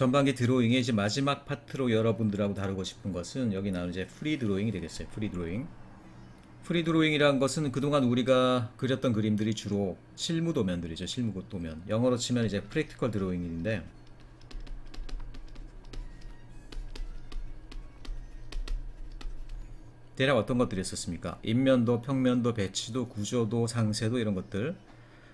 전반기 드로잉의 이제 마지막 파트로 여러분들하고 다루고 싶은 것은 여기 나오는 이제 프리 드로잉이 되겠어요. 프리 드로잉. 프리 드로잉이라는 것은 그동안 우리가 그렸던 그림들이 주로 실무 도면들이죠. 실무 도면. 영어로 치면 이제 프랙티컬 드로잉인데 대략 어떤 것들이 있었습니까? 인면도, 평면도, 배치도, 구조도, 상세도 이런 것들.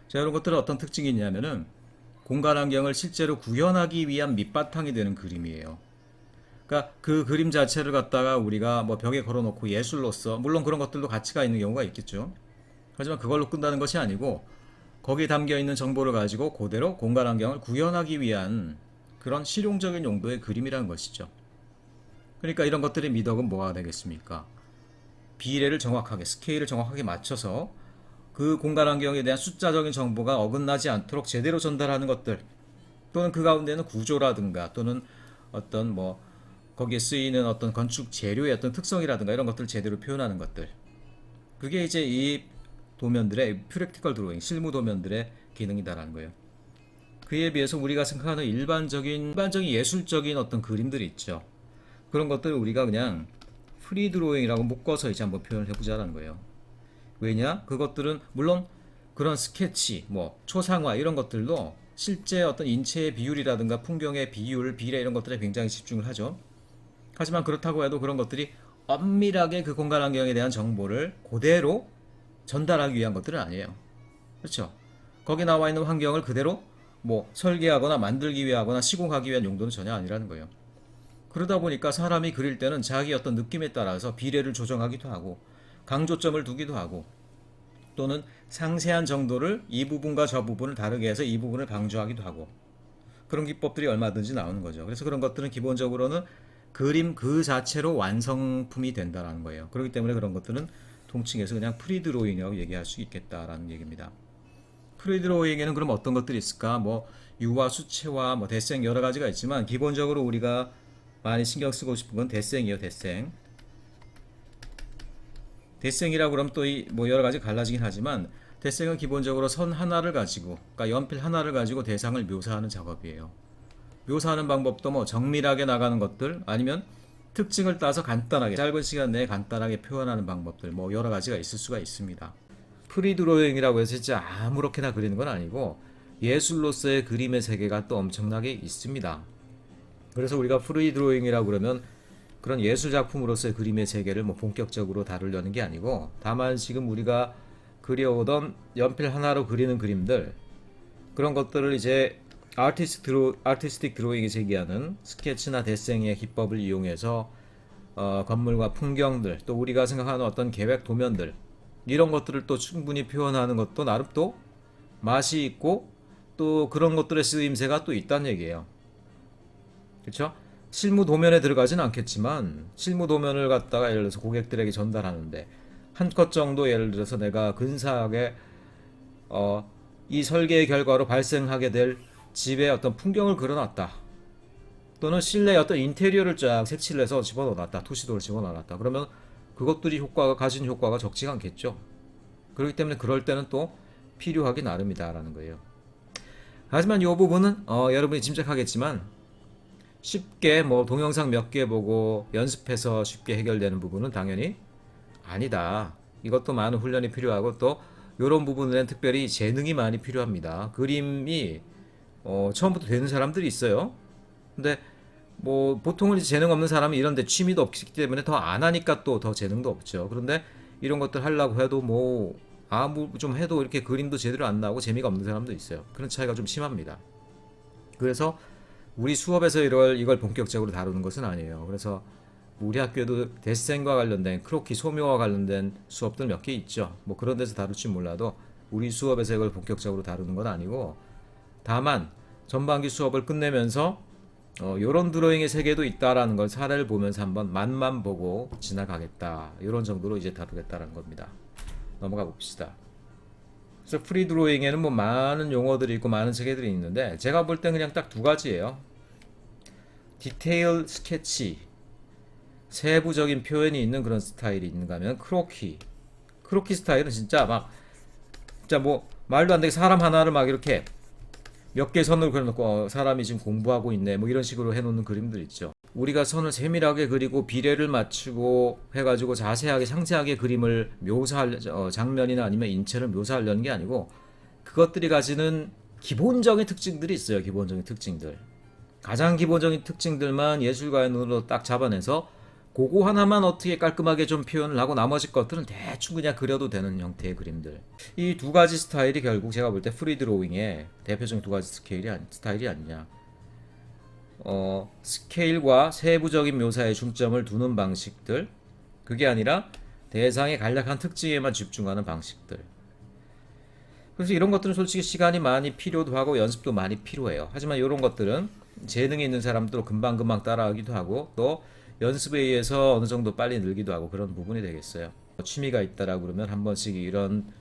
자, 이런 것들은 어떤 특징이 있냐면은 공간 환경을 실제로 구현하기 위한 밑바탕이 되는 그림이에요. 그러니까 그 그림 자체를 갖다가 우리가 뭐 벽에 걸어놓고 예술로서 물론 그런 것들도 가치가 있는 경우가 있겠죠. 하지만 그걸로 끝나는 것이 아니고 거기에 담겨 있는 정보를 가지고 그대로 공간 환경을 구현하기 위한 그런 실용적인 용도의 그림이라는 것이죠. 그러니까 이런 것들의 미덕은 뭐가 되겠습니까? 비례를 정확하게, 스케일을 정확하게 맞춰서 그 공간 환경에 대한 숫자적인 정보가 어긋나지 않도록 제대로 전달하는 것들, 또는 그 가운데는 구조라든가 또는 어떤 뭐 거기에 쓰이는 어떤 건축 재료의 어떤 특성이라든가 이런 것들을 제대로 표현하는 것들, 그게 이제 이 도면들의 프랙티컬 드로잉, 실무 도면들의 기능이다라는 거예요. 그에 비해서 우리가 생각하는 일반적인 예술적인 어떤 그림들이 있죠. 그런 것들을 우리가 그냥 프리 드로잉이라고 묶어서 이제 한번 표현을 해보자라는 거예요. 왜냐? 그것들은 물론 그런 스케치, 뭐 초상화 이런 것들도 실제 어떤 인체의 비율이라든가 풍경의 비율, 비례 이런 것들에 굉장히 집중을 하죠. 하지만 그렇다고 해도 그런 것들이 엄밀하게 그 공간 환경에 대한 정보를 그대로 전달하기 위한 것들은 아니에요. 그렇죠? 거기 나와 있는 환경을 그대로 뭐 설계하거나 만들기 위하거나 시공하기 위한 용도는 전혀 아니라는 거예요. 그러다 보니까 사람이 그릴 때는 자기 어떤 느낌에 따라서 비례를 조정하기도 하고 강조점을 두기도 하고 또는 상세한 정도를 이 부분과 저 부분을 다르게 해서 이 부분을 강조하기도 하고 그런 기법들이 얼마든지 나오는 거죠. 그래서 그런 것들은 기본적으로는 그림 그 자체로 완성품이 된다는 거예요. 그렇기 때문에 그런 것들은 통칭해서 그냥 프리드로잉이라고 얘기할 수 있겠다라는 얘기입니다. 프리드로잉에는 그럼 어떤 것들이 있을까? 뭐 유화, 수채화, 뭐 대생 여러 가지가 있지만 기본적으로 우리가 많이 신경 쓰고 싶은 건 대생이에요. 대생. 대생이라고 그러면 또 뭐 여러 가지 갈라지긴 하지만 대생은 기본적으로 선 하나를 가지고, 그러니까 연필 하나를 가지고 대상을 묘사하는 작업이에요. 묘사하는 방법도 뭐 정밀하게 나가는 것들 아니면 특징을 따서 간단하게 짧은 시간 내에 간단하게 표현하는 방법들 뭐 여러 가지가 있을 수가 있습니다. 프리드로잉이라고 해서 진짜 아무렇게나 그리는 건 아니고 예술로서의 그림의 세계가 또 엄청나게 있습니다. 그래서 우리가 프리드로잉이라고 그러면 그런 예술 작품으로서의 그림의 세계를 뭐 본격적으로 다루려는 게 아니고 다만 지금 우리가 그려오던 연필 하나로 그리는 그림들 그런 것들을 이제 아티스틱 드로잉이 제기하는 스케치나 데생의 기법을 이용해서 건물과 풍경들 또 우리가 생각하는 어떤 계획 도면들 이런 것들을 또 충분히 표현하는 것도 나름 또 맛이 있고 또 그런 것들의 쓰임새가 또 있다는 얘기예요. 그렇죠? 실무 도면에 들어가진 않겠지만 실무 도면을 갖다가 예를 들어서 고객들에게 전달하는데 한 컷 정도 예를 들어서 내가 근사하게 이 설계의 결과로 발생하게 될 집의 어떤 풍경을 그려놨다. 또는 실내의 어떤 인테리어를 쫙 색칠을 해서 집어넣어놨다. 투시도를 집어넣어놨다. 그러면 그것들이 가진 효과가 적지가 않겠죠. 그렇기 때문에 그럴 때는 또 필요하기 나름이다라는 거예요. 하지만 이 부분은 여러분이 짐작하겠지만 쉽게 뭐 동영상 몇 개 보고 연습해서 쉽게 해결되는 부분은 당연히 아니다. 이것도 많은 훈련이 필요하고 또 이런 부분에는 특별히 재능이 많이 필요합니다. 그림이 처음부터 되는 사람들이 있어요. 근데 뭐 보통은 재능 없는 사람이 이런데 취미도 없기 때문에 더 안 하니까 또 더 재능도 없죠. 그런데 이런 것들 하려고 해도 뭐 아무 좀 해도 이렇게 그림도 제대로 안 나오고 재미가 없는 사람도 있어요. 그런 차이가 좀 심합니다. 그래서 우리 수업에서 이걸 본격적으로 다루는 것은 아니에요. 그래서 우리 학교에도 데센과 관련된 크로키 소묘와 관련된 수업들 몇 개 있죠. 뭐 그런 데서 다룰지 몰라도 우리 수업에서 이걸 본격적으로 다루는 건 아니고 다만 전반기 수업을 끝내면서 요런 드로잉의 세계도 있다라는 걸 사례를 보면서 한번 맛만 보고 지나가겠다. 이런 정도로 이제 다루겠다는 겁니다. 넘어가 봅시다. 그래서 프리 드로잉에는 뭐 많은 용어들이 있고 많은 세계들이 있는데 제가 볼 땐 그냥 딱 두 가지예요. 디테일 스케치, 세부적인 표현이 있는 그런 스타일이 있는가 하면 크로키 스타일은 진짜 뭐 말도 안 되게 사람 하나를 막 이렇게 몇 개 선을 그려놓고 사람이 지금 공부하고 있네 뭐 이런 식으로 해놓는 그림들 있죠. 우리가 선을 세밀하게 그리고 비례를 맞추고 해가지고 자세하게 상세하게 그림을 묘사할 장면이나 아니면 인체를 묘사하려는 게 아니고 그것들이 가지는 기본적인 특징들이 있어요. 기본적인 특징들. 가장 기본적인 특징들만 예술가의 눈으로 딱 잡아내서 그거 하나만 어떻게 깔끔하게 좀 표현을 하고 나머지 것들은 대충 그냥 그려도 되는 형태의 그림들. 이 두 가지 스타일이 결국 제가 볼 때 프리 드로잉의 대표적인 두 가지 스타일이 아니냐. 스케일과 세부적인 묘사에 중점을 두는 방식들. 그게 아니라 대상의 간략한 특징에만 집중하는 방식들. 그래서 이런 것들은 솔직히 시간이 많이 필요도 하고 연습도 많이 필요해요. 하지만 이런 것들은 재능이 있는 사람도 금방금방 따라하기도 하고 또 연습에 의해서 어느 정도 빨리 늘기도 하고 그런 부분이 되겠어요. 취미가 있다라고 그러면 한 번씩 이런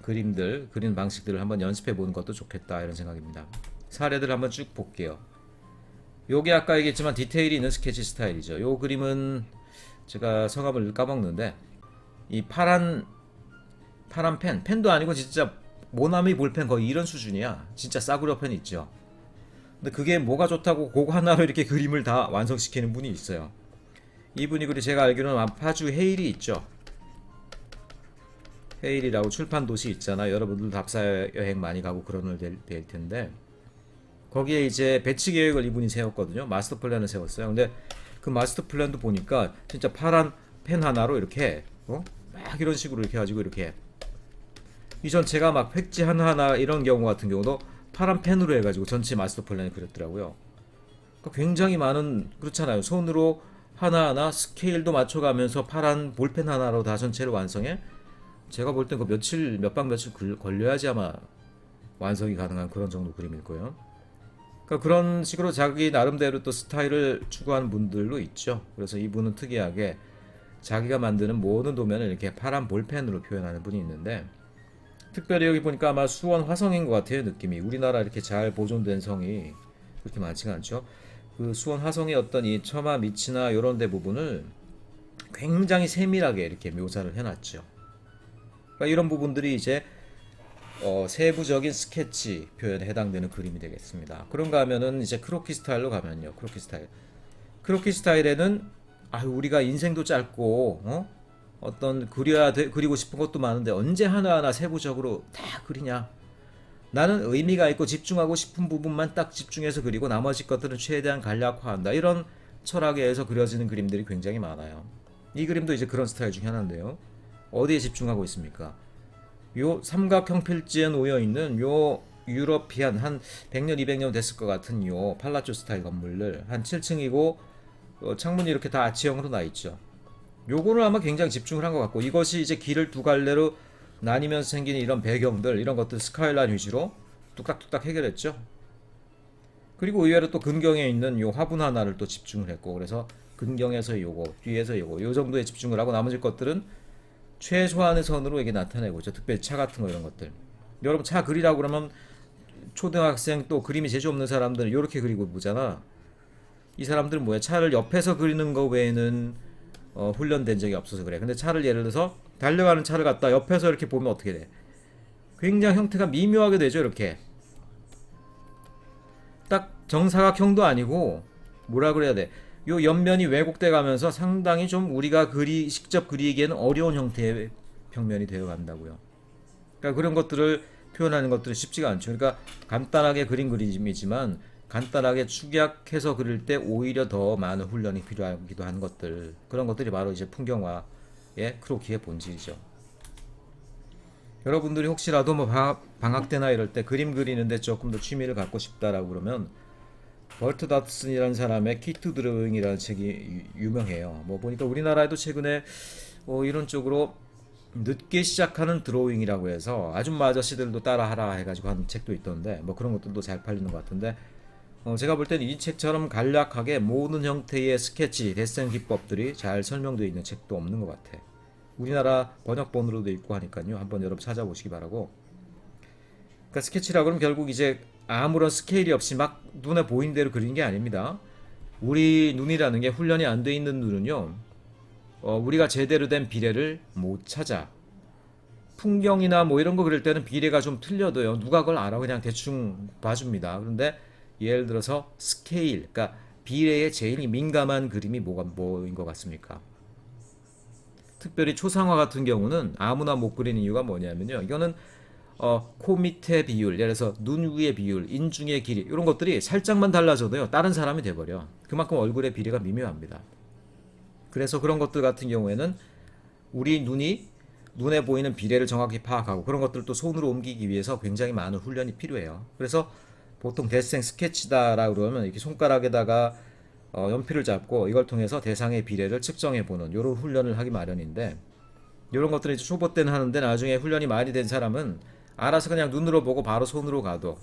그림들, 그리는 방식들을 한번 연습해 보는 것도 좋겠다 이런 생각입니다. 사례들 한번 쭉 볼게요. 요게 아까 얘기했지만 디테일이 있는 스케치 스타일이죠. 요 그림은 제가 성함을 까먹는데 이 파란 펜도 아니고 진짜 모나미 볼펜 거의 이런 수준이야. 진짜 싸구려 펜 있죠. 근데 그게 뭐가 좋다고 그거 하나로 이렇게 그림을 다 완성시키는 분이 있어요. 이분이 그리고 제가 알기로는 파주 헤일이 있죠. 헤일이라고 출판 도시 있잖아. 여러분들 답사 여행 많이 가고 그런 될 텐데 거기에 이제 배치 계획을 이분이 세웠거든요. 마스터 플랜을 세웠어요. 근데 그 마스터 플랜도 보니까 진짜 파란 펜 하나로 이렇게 막 이런 식으로 이렇게 가지고 이렇게 이 전체가 막 획지 하나하나 이런 경우 같은 경우도 파란 펜으로 해가지고 전체 마스터 플랜을 그렸더라고요. 그러니까 굉장히 많은 그렇잖아요. 손으로 하나하나 스케일도 맞춰가면서 파란 볼펜 하나로 다 전체를 완성해. 제가 볼 땐 그 몇 박 며칠 걸려야지 아마 완성이 가능한 그런 정도 그림일 거예요. 그러니까 그런 식으로 자기 나름대로 또 스타일을 추구하는 분들도 있죠. 그래서 이분은 특이하게 자기가 만드는 모든 도면을 이렇게 파란 볼펜으로 표현하는 분이 있는데 특별히 여기 보니까 아마 수원 화성인 것 같아요. 느낌이 우리나라 이렇게 잘 보존된 성이 그렇게 많지가 않죠. 그 수원 화성의 어떤 이 처마 밑이나 이런 데 부분을 굉장히 세밀하게 이렇게 묘사를 해놨죠. 그러니까 이런 부분들이 이제 세부적인 스케치 표현에 해당되는 그림이 되겠습니다. 그런가 하면은 이제 크로키 스타일로 가면요. 크로키 스타일에는 우리가 인생도 짧고 어떤 그리고 싶은 것도 많은데 언제 하나하나 세부적으로 다 그리냐. 나는 의미가 있고 집중하고 싶은 부분만 딱 집중해서 그리고 나머지 것들은 최대한 간략화한다. 이런 철학에 의해서 그려지는 그림들이 굉장히 많아요. 이 그림도 이제 그런 스타일 중에 하나인데요. 어디에 집중하고 있습니까? 요 삼각형 필지에 놓여 있는 요 유러피안 한 100년 200년 됐을 것 같은 요 팔라조 스타일 건물들 한 7층이고 창문이 이렇게 다 아치형으로 나 있죠. 요거를 아마 굉장히 집중을 한 것 같고 이것이 이제 길을 두 갈래로 나뉘면서 생긴 이런 배경들 이런 것들 스카이라인 위주로 뚝딱뚝딱 해결했죠. 그리고 의외로 또 근경에 있는 요 화분 하나를 또 집중을 했고 그래서 근경에서 요거 뒤에서 요거 요 정도에 집중을 하고 나머지 것들은 최소한의 선으로 이게 나타내고 있죠. 특별히 차 같은 거 이런 것들. 여러분 차 그리라고 그러면 초등학생 또 그림이 재주 없는 사람들은 이렇게 그리고 보잖아. 이 사람들은 뭐야? 차를 옆에서 그리는 거 외에는 훈련된 적이 없어서 그래. 근데 차를 예를 들어서 달려가는 차를 갖다 옆에서 이렇게 보면 어떻게 돼? 굉장히 형태가 미묘하게 되죠. 이렇게 딱 정사각형도 아니고 뭐라 그래야 돼? 요 옆면이 왜곡돼 가면서 상당히 좀 우리가 직접 그리기에는 어려운 형태의 평면이 되어 간다고요. 그러니까 그런 것들을 표현하는 것들은 쉽지가 않죠. 그러니까 간단하게 그린 그림이지만 간단하게 축약해서 그릴 때 오히려 더 많은 훈련이 필요하기도 한 것들 그런 것들이 바로 이제 풍경화의 크로키의 본질이죠. 여러분들이 혹시라도 뭐 방학 때나 이럴 때 그림 그리는데 조금 더 취미를 갖고 싶다라고 그러면 버트 닷슨이라는 사람의 키투 드로잉이라는 책이 유명해요. 뭐 보니까 우리나라에도 최근에 이런 쪽으로 늦게 시작하는 드로잉이라고 해서 아줌마 아저씨들도 따라하라 해가지고 하는 책도 있던데 뭐 그런 것들도 잘 팔리는 것 같은데 제가 볼 때는 이 책처럼 간략하게 모든 형태의 스케치, 데센 기법들이 잘 설명되어 있는 책도 없는 것 같아. 우리나라 번역본으로도 있고 하니까요. 한번 여러분 찾아보시기 바라고. 그러니까 스케치라고 그러면 결국 이제 아무런 스케일이 없이 막 눈에 보이는 대로 그리는 게 아닙니다. 우리 눈이라는 게 훈련이 안 돼 있는 눈은요. 우리가 제대로 된 비례를 못 찾아. 풍경이나 뭐 이런 거 그릴 때는 비례가 좀 틀려도요. 누가 그걸 알아? 그냥 대충 봐줍니다. 그런데 예를 들어서 스케일, 그러니까 비례에 제일 민감한 그림이 뭐인 것 같습니까? 특별히 초상화 같은 경우는 아무나 못 그리는 이유가 뭐냐면요. 이거는 코 밑의 비율, 예를 들어서 눈 위의 비율, 인중의 길이 이런 것들이 살짝만 달라져도요. 다른 사람이 돼버려. 그만큼 얼굴의 비례가 미묘합니다. 그래서 그런 것들 같은 경우에는 우리 눈에 보이는 비례를 정확히 파악하고 그런 것들도 손으로 옮기기 위해서 굉장히 많은 훈련이 필요해요. 그래서 보통 데생 스케치다라고 그러면 이렇게 손가락에다가 연필을 잡고 이걸 통해서 대상의 비례를 측정해 보는 이런 훈련을 하기 마련인데 이런 것들을 이제 초보 때는 하는데 나중에 훈련이 많이 된 사람은 알아서 그냥 눈으로 보고 바로 손으로 가도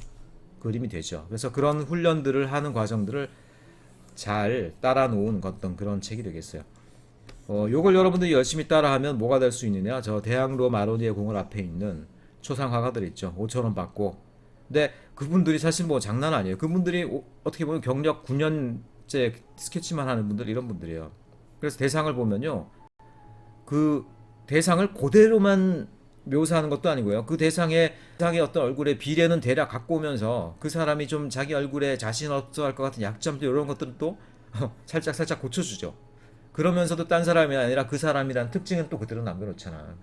그림이 되죠. 그래서 그런 훈련들을 하는 과정들을 잘 따라 놓은 어떤 그런 책이 되겠어요. 요걸 여러분들이 열심히 따라하면 뭐가 될 수 있느냐? 저 대학로 마로니에 공원 앞에 있는 초상화가들 있죠. 5,000원 받고. 근데 그분들이 사실 뭐 장난 아니에요. 그분들이 어떻게 보면 경력 9년째 스케치만 하는 분들 이런 분들이에요. 그래서 대상을 보면요. 그 대상을 그대로만 묘사하는 것도 아니고요. 그 대상의 어떤 얼굴의 비례는 대략 갖고 오면서 그 사람이 좀 자기 얼굴에 자신 없어 할 것 같은 약점들 이런 것들은 또 살짝 고쳐주죠. 그러면서도 딴 사람이 아니라 그 사람이란 특징은 또 그대로 남겨놓잖아.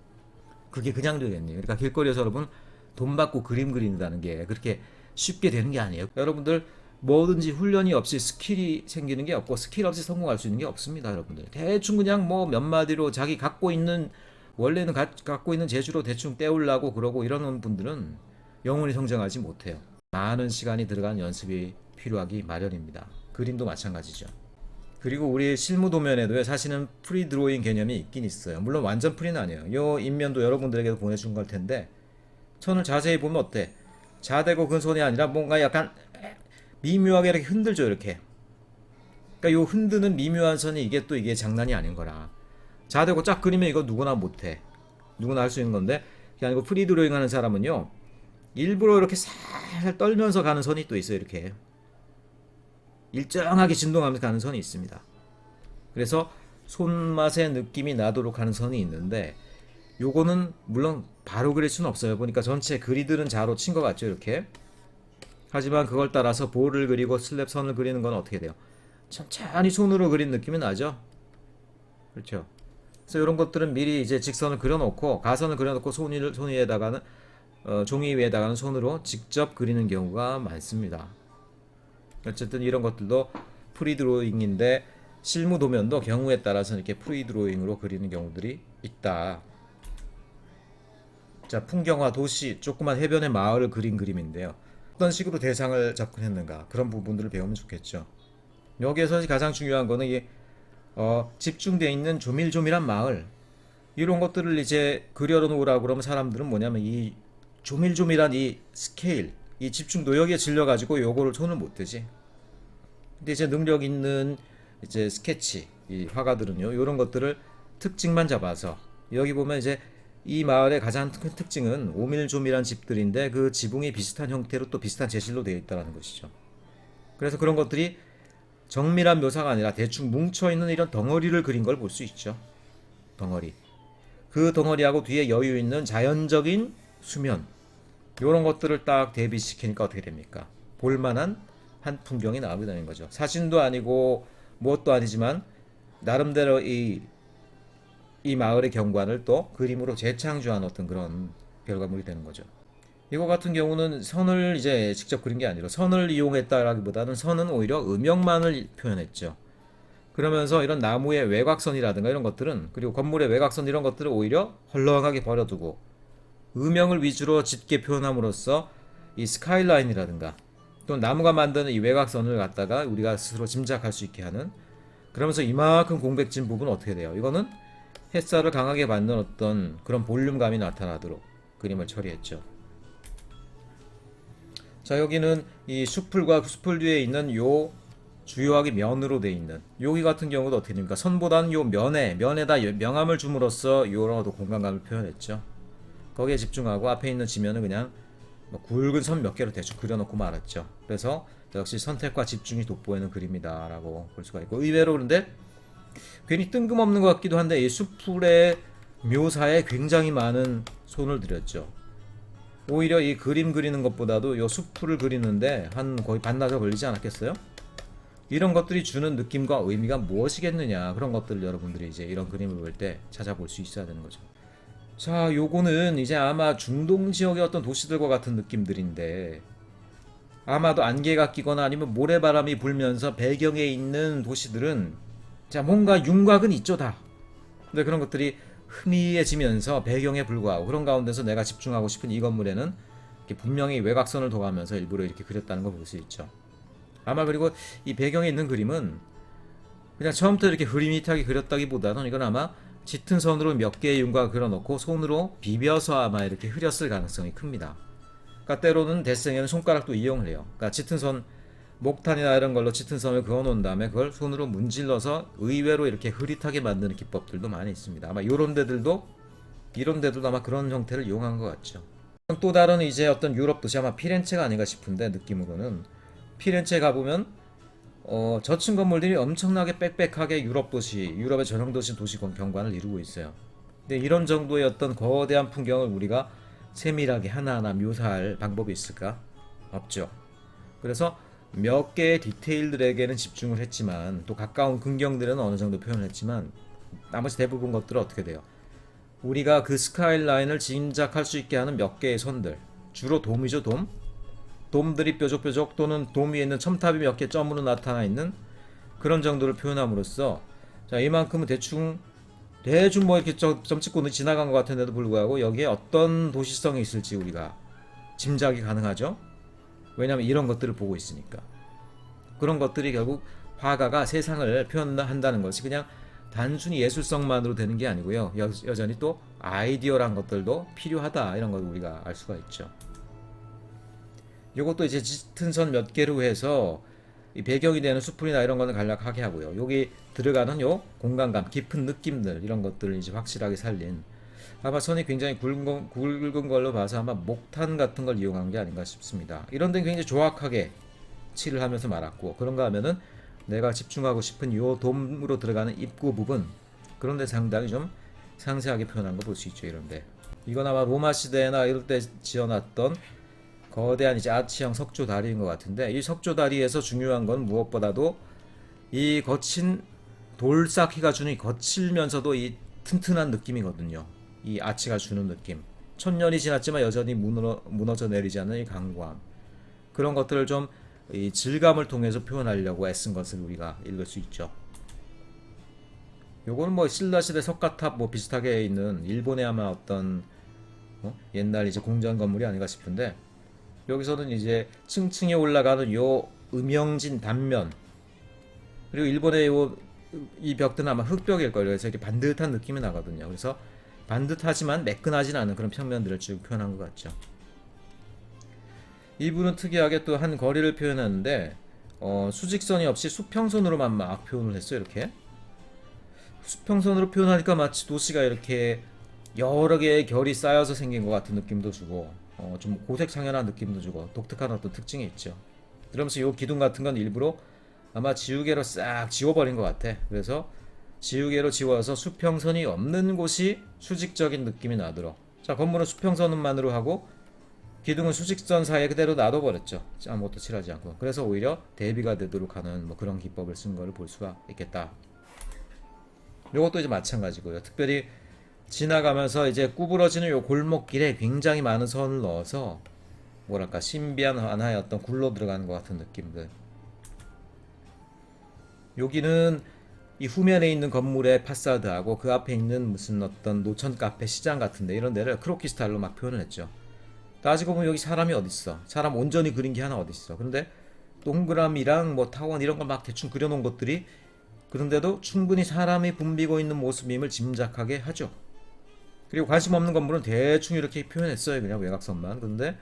그게 그냥 되겠니? 그러니까 길거리에서 여러분 돈 받고 그림 그린다는 게 그렇게 쉽게 되는 게 아니에요. 여러분들 뭐든지 훈련이 없이 스킬이 생기는 게 없고 스킬 없이 성공할 수 있는 게 없습니다. 여러분들 대충 그냥 뭐 몇 마디로 자기 갖고 있는 원래는 갖고 있는 재주로 대충 때우려고 그러고 이러는 분들은 영원히 성장하지 못해요. 많은 시간이 들어간 연습이 필요하기 마련입니다. 그림도 마찬가지죠. 그리고 우리 실무 도면에도 사실은 프리 드로잉 개념이 있긴 있어요. 물론 완전 프리는 아니에요. 이 인면도 여러분들에게도 보내준 걸 텐데 손을 자세히 보면 어때? 자대고 그 손이 아니라 뭔가 약간 미묘하게 이렇게 흔들죠 이렇게. 그러니까 요 흔드는 미묘한 선이 이게 장난이 아닌 거라. 자대고 쫙 그리면 이거 누구나 못해. 누구나 할 수 있는 건데 그게 아니고 프리 드로잉 하는 사람은요 일부러 이렇게 살살 떨면서 가는 선이 또 있어요. 이렇게 일정하게 진동하면서 가는 선이 있습니다. 그래서 손맛의 느낌이 나도록 하는 선이 있는데 요거는 물론 바로 그릴 수는 없어요. 보니까 전체 그리드는 자로 친 것 같죠 이렇게. 하지만 그걸 따라서 볼을 그리고 슬랩 선을 그리는 건 어떻게 돼요? 천천히 손으로 그린 느낌이 나죠. 그렇죠. 그래서 이런 것들은 미리 이제 직선을 그려놓고 가선을 그려놓고 종이 위에다가는 손으로 직접 그리는 경우가 많습니다. 어쨌든 이런 것들도 프리드로잉인데 실무 도면도 경우에 따라서 이렇게 프리드로잉으로 그리는 경우들이 있다. 자, 풍경화 도시 조그만 해변의 마을을 그린 그림인데요. 어떤 식으로 대상을 접근했는가 그런 부분들을 배우면 좋겠죠. 여기에서 가장 중요한 거는 집중되어 있는 조밀조밀한 마을 이런 것들을 이제 그려놓으라고 그러면 사람들은 뭐냐면 이 조밀조밀한 이 스케일 이 집중도 여기에 질려가지고 요거를 손을 못 대지. 근데 이제 능력 있는 이제 스케치 이 화가들은요 이런 것들을 특징만 잡아서 여기 보면 이제 이 마을의 가장 큰 특징은 오밀조밀한 집들인데 그 지붕이 비슷한 형태로 또 비슷한 재질로 되어 있다는 것이죠. 그래서 그런 것들이 정밀한 묘사가 아니라 대충 뭉쳐있는 이런 덩어리를 그린 걸 볼 수 있죠. 덩어리. 그 덩어리하고 뒤에 여유 있는 자연적인 수면 이런 것들을 딱 대비시키니까 어떻게 됩니까? 볼만한 한 풍경이 나오게 되는 거죠. 사진도 아니고 무엇도 아니지만 나름대로 이 마을의 경관을 또 그림으로 재창조한 어떤 그런 결과물이 되는 거죠. 이거 같은 경우는 선을 이제 직접 그린 게 아니라 선을 이용했다라기보다는 선은 오히려 음영만을 표현했죠. 그러면서 이런 나무의 외곽선이라든가 이런 것들은 그리고 건물의 외곽선 이런 것들을 오히려 헐렁하게 버려두고 음영을 위주로 짙게 표현함으로써 이 스카이라인이라든가 또 나무가 만드는 이 외곽선을 갖다가 우리가 스스로 짐작할 수 있게 하는 그러면서 이만큼 공백진 부분은 어떻게 돼요? 이거는 햇살을 강하게 받는 어떤 그런 볼륨감이 나타나도록 그림을 처리했죠. 자, 여기는 이 숲풀과 숲풀 뒤에 있는 요 주요하게 면으로 되어 있는 여기 같은 경우도 어떻게 됩니까? 선보다는 요 면에다 명암을 줌으로써 요런 공간감을 표현했죠. 거기에 집중하고 앞에 있는 지면은 그냥 뭐 굵은 선 몇 개로 대충 그려놓고 말았죠. 그래서 역시 선택과 집중이 돋보이는 그림이다 라고 볼 수가 있고 의외로 그런데 괜히 뜬금없는 것 같기도 한데 이 숲풀의 묘사에 굉장히 많은 손을 들였죠. 오히려 이 그림 그리는 것보다도 요 숲을 그리는데 한 거의 반나절 걸리지 않았겠어요? 이런 것들이 주는 느낌과 의미가 무엇이겠느냐, 그런 것들을 여러분들이 이제 이런 그림을 볼 때 찾아볼 수 있어야 되는 거죠. 자, 요거는 이제 아마 중동 지역의 어떤 도시들과 같은 느낌들인데, 아마도 안개가 끼거나 아니면 모래바람이 불면서 배경에 있는 도시들은 자, 뭔가 윤곽은 있죠, 다. 근데 그런 것들이 흐미해지면서 배경에 불과하고, 그런 가운데서 내가 집중하고 싶은 이 건물에는 이렇게 분명히 외곽선을 둬가면서 일부러 이렇게 그렸다는 걸 볼 수 있죠. 아마 그리고 이 배경에 있는 그림은 그냥 처음부터 이렇게 흐릿하게 그렸다기보다는 이건 아마 짙은 선으로 몇 개의 윤곽을 그려놓고 손으로 비벼서 아마 이렇게 흐렸을 가능성이 큽니다. 그러니까 때로는 데생에는 손가락도 이용을 해요. 그러니까 짙은 선, 목탄이나 이런 걸로 짙은 선을 그어놓은 다음에 그걸 손으로 문질러서 의외로 이렇게 흐릿하게 만드는 기법들도 많이 있습니다. 아마 이런 데들도 아마 그런 형태를 이용한 것 같죠. 또 다른 이제 어떤 유럽 도시, 아마 피렌체가 아닌가 싶은데, 느낌으로는 피렌체 가보면 저층 건물들이 엄청나게 빽빽하게 유럽 도시, 유럽의 전형 도시 경관을 이루고 있어요. 근데 이런 정도의 어떤 거대한 풍경을 우리가 세밀하게 하나하나 묘사할 방법이 있을까? 없죠. 그래서 몇 개의 디테일들에게는 집중을 했지만, 또 가까운 근경들은 어느 정도 표현을 했지만, 나머지 대부분 것들은 어떻게 돼요? 우리가 그 스카이라인을 짐작할 수 있게 하는 몇 개의 선들, 주로 돔이죠, 돔. 돔들이 뾰족뾰족, 또는 돔 위에 있는 첨탑이 몇 개 점으로 나타나 있는 그런 정도를 표현함으로써, 자, 이만큼은 대충 뭐 이렇게 점 찍고 지나간 것 같은데도 불구하고 여기에 어떤 도시성이 있을지 우리가 짐작이 가능하죠. 왜냐하면 이런 것들을 보고 있으니까. 그런 것들이 결국 화가가 세상을 표현한다는 것이 그냥 단순히 예술성만으로 되는 게 아니고요, 여전히 또 아이디어란 것들도 필요하다, 이런 걸 우리가 알 수가 있죠. 이것도 이제 짙은 선 몇 개로 해서 이 배경이 되는 숲이나 이런 거는 간략하게 하고요, 여기 들어가는 요 공간감, 깊은 느낌들, 이런 것들을 이제 확실하게 살린, 아마 선이 굉장히 굵은 걸로 봐서 아마 목탄 같은 걸 이용한 게 아닌가 싶습니다. 이런 데는 굉장히 조악하게 칠을 하면서 말았고, 그런가 하면은 내가 집중하고 싶은 요 돔으로 들어가는 입구 부분, 그런데 상당히 좀 상세하게 표현한 거 볼 수 있죠. 이런데 이건 아마 로마 시대나 이럴 때 지어놨던 거대한 이제 아치형 석조 다리인 것 같은데, 이 석조 다리에서 중요한 건 무엇보다도 이 거친 돌쌓기가 주는 이 거칠면서도 이 튼튼한 느낌이거든요. 이 아치가 주는 느낌, 천년이 지났지만 여전히 무너져 내리지 않는 이 강고함, 그런 것들을 좀 이 질감을 통해서 표현하려고 애쓴 것을 우리가 읽을 수 있죠. 요거는 뭐 신라시대 석가탑 뭐 비슷하게 있는 일본의 아마 어떤 옛날 이제 공전 건물이 아닌가 싶은데, 여기서는 이제 층층이 올라가는 요 음영진 단면, 그리고 일본의 이 벽들은 아마 흙벽일 거예요. 그래서 이렇게 반듯한 느낌이 나거든요. 그래서 반듯하지만 매끈하진 않은 그런 평면들을 쭉 표현한 것 같죠. 이분은 특이하게 또 한 거리를 표현하는데 수직선이 없이 수평선으로만 막 표현을 했어요. 이렇게 수평선으로 표현하니까 마치 도시가 이렇게 여러 개의 결이 쌓여서 생긴 것 같은 느낌도 주고, 좀 고색상연한 느낌도 주고, 독특한 어떤 특징이 있죠. 그러면서 이 기둥 같은 건 일부러 아마 지우개로 싹 지워버린 것 같아. 그래서 지우개로 지워서 수평선이 없는 곳이 수직적인 느낌이 나도록, 자, 건물은 수평선만으로 하고 기둥은 수직선 사이에 그대로 놔둬버렸죠. 아무것도 칠하지 않고. 그래서 오히려 대비가 되도록 하는 뭐 그런 기법을 쓴 거를 볼 수가 있겠다. 이것도 이제 마찬가지고요. 특별히 지나가면서 이제 구부러지는 요 골목길에 굉장히 많은 선을 넣어서 뭐랄까 신비한 하나의 어떤 굴러 들어가는 것 같은 느낌들. 여기는 이 후면에 있는 건물의 파사드하고 그 앞에 있는 무슨 어떤 노천 카페 시장 같은데, 이런 데를 크로키 스타일로 막 표현을 했죠. 따지고 보면 여기 사람이 어딨어? 사람 온전히 그린 게 하나 어딨어? 그런데 동그라미랑 뭐 타원 이런 거 막 대충 그려놓은 것들이, 그런데도 충분히 사람이 붐비고 있는 모습임을 짐작하게 하죠. 그리고 관심 없는 건물은 대충 이렇게 표현했어요. 그냥 외곽선만. 근데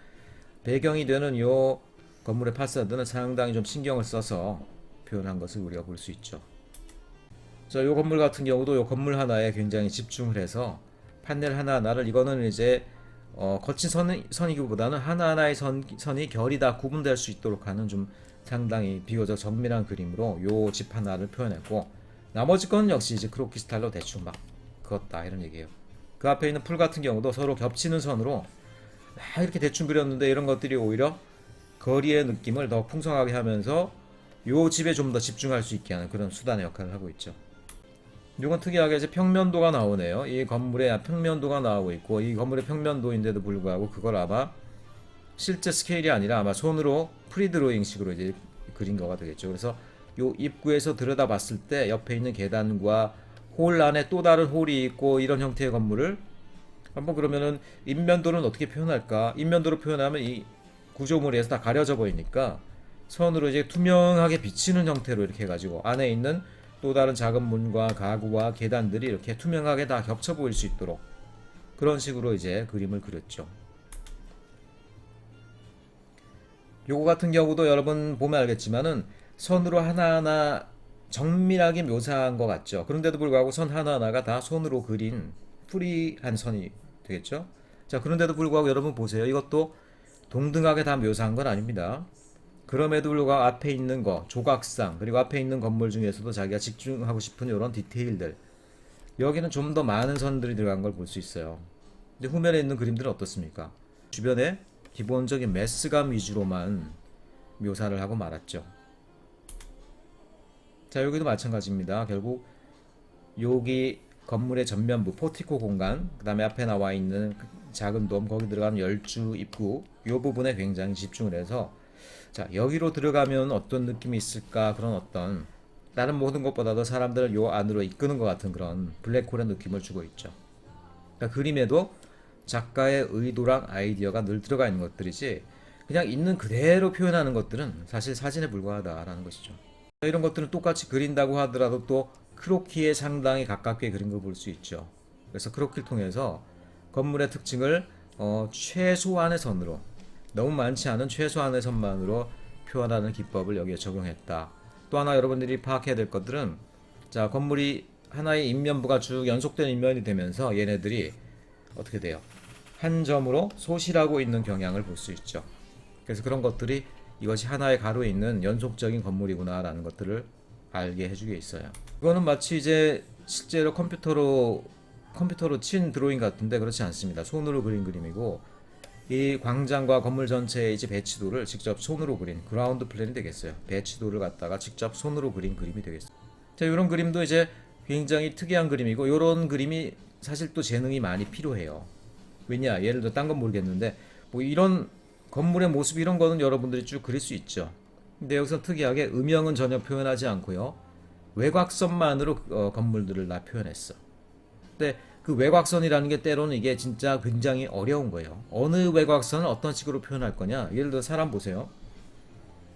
배경이 되는 요 건물의 파사드는 상당히 좀 신경을 써서 표현한 것을 우리가 볼 수 있죠. 자, 요 건물 같은 경우도 요 건물 하나에 굉장히 집중을 해서 판넬 하나하나를, 이거는 이제 거친 선이기보다는 하나하나의 선이 결이 다 구분될 수 있도록 하는 좀 상당히 비교적 정밀한 그림으로 요 집 하나를 표현했고, 나머지 건 역시 이제 크로키 스타일로 대충 막 그었다, 이런 얘기예요. 그 앞에 있는 풀 같은 경우도 서로 겹치는 선으로 이렇게 대충 그렸는데 이런 것들이 오히려 거리의 느낌을 더 풍성하게 하면서 요 집에 좀 더 집중할 수 있게 하는 그런 수단의 역할을 하고 있죠. 이건 특이하게 이제 평면도가 나오네요. 이 건물의 평면도가 나오고 있고, 이 건물의 평면도인데도 불구하고 그걸 아마 실제 스케일이 아니라 아마 손으로 프리드로잉식으로 이제 그린 거가 되겠죠. 그래서 요 입구에서 들여다봤을 때 옆에 있는 계단과 홀 안에 또 다른 홀이 있고 이런 형태의 건물을 한번 그러면은 인면도는 어떻게 표현할까? 인면도로 표현하면 이 구조물에서 다 가려져 보이니까 선으로 이제 투명하게 비치는 형태로 이렇게 해가지고 안에 있는 또 다른 작은 문과 가구와 계단들이 이렇게 투명하게 다 겹쳐 보일 수 있도록 그런 식으로 이제 그림을 그렸죠. 요거 같은 경우도 여러분 보면 알겠지만은 선으로 하나하나 정밀하게 묘사한 것 같죠. 그런데도 불구하고 선 하나하나가 다 손으로 그린 프리한 선이 되겠죠. 자, 그런데도 불구하고 여러분 보세요. 이것도 동등하게 다 묘사한 건 아닙니다. 그럼에도 불구하고 앞에 있는 거, 조각상, 그리고 앞에 있는 건물 중에서도 자기가 집중하고 싶은 이런 디테일들, 여기는 좀 더 많은 선들이 들어간 걸 볼 수 있어요. 근데 후면에 있는 그림들은 어떻습니까? 주변에 기본적인 메스감 위주로만 묘사를 하고 말았죠. 자, 여기도 마찬가지입니다. 결국 여기 건물의 전면부, 포티코 공간, 그 다음에 앞에 나와 있는 작은 돔, 거기 들어가는 열주 입구, 이 부분에 굉장히 집중을 해서 자, 여기로 들어가면 어떤 느낌이 있을까, 그런 어떤 다른 모든 것보다도 사람들을 요 안으로 이끄는 것 같은 그런 블랙홀의 느낌을 주고 있죠. 그러니까 그림에도 작가의 의도랑 아이디어가 늘 들어가 있는 것들이지 그냥 있는 그대로 표현하는 것들은 사실 사진에 불과하다라는 것이죠. 이런 것들은 똑같이 그린다고 하더라도 또 크로키에 상당히 가깝게 그린 걸 볼 수 있죠. 그래서 크로키를 통해서 건물의 특징을 최소한의 선으로, 너무 많지 않은 최소한의 선만으로 표현하는 기법을 여기에 적용했다. 또 하나 여러분들이 파악해야 될 것들은, 자, 건물이 하나의 인면부가 쭉 연속된 인면이 되면서 얘네들이 어떻게 돼요? 한 점으로 소실하고 있는 경향을 볼 수 있죠. 그래서 그런 것들이 이것이 하나의 가로에 있는 연속적인 건물이구나 라는 것들을 알게 해주게 있어요. 이거는 마치 이제 실제로 컴퓨터로 친 드로잉 같은데 그렇지 않습니다. 손으로 그린 그림이고, 이 광장과 건물 전체의 이제 배치도를 직접 손으로 그린 그라운드 플랜이 되겠어요. 배치도를 갖다가 직접 손으로 그린 그림이 되겠어요. 자, 이런 그림도 이제 굉장히 특이한 그림이고, 이런 그림이 사실 또 재능이 많이 필요해요. 왜냐, 예를 들어 딴 건 모르겠는데 뭐 이런 건물의 모습 이런 거는 여러분들이 쭉 그릴 수 있죠. 근데 여기서 특이하게 음영은 전혀 표현하지 않고요, 외곽선만으로 건물들을 다 표현했어. 근데 그 외곽선이라는 게 때로는 이게 진짜 굉장히 어려운 거예요. 어느 외곽선을 어떤 식으로 표현할 거냐. 예를 들어 사람 보세요.